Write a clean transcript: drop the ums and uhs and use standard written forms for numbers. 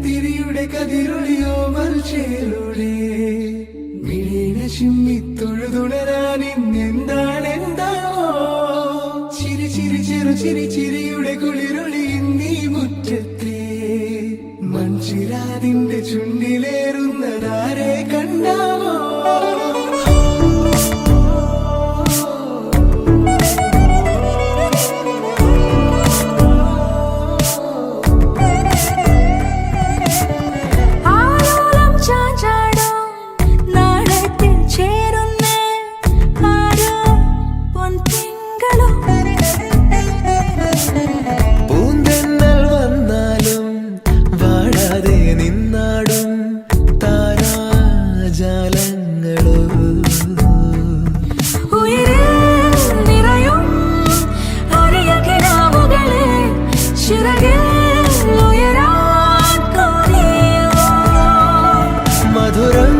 തിരിയുടെ കതിരൊളിയോ മൽച്ചേലൂടെ മിഴീന ചിമ്മി തൊഴുതുണരാൻ ഇന്നെന്താണെന്താവോ ചിരിയുടെ കുളിരൊളി നീ മുറ്റത്തെ മൺചിരാതിന്റെ ചുണ്ടിലേറുന്നതാരെ കണ്ടാവോ മധുരം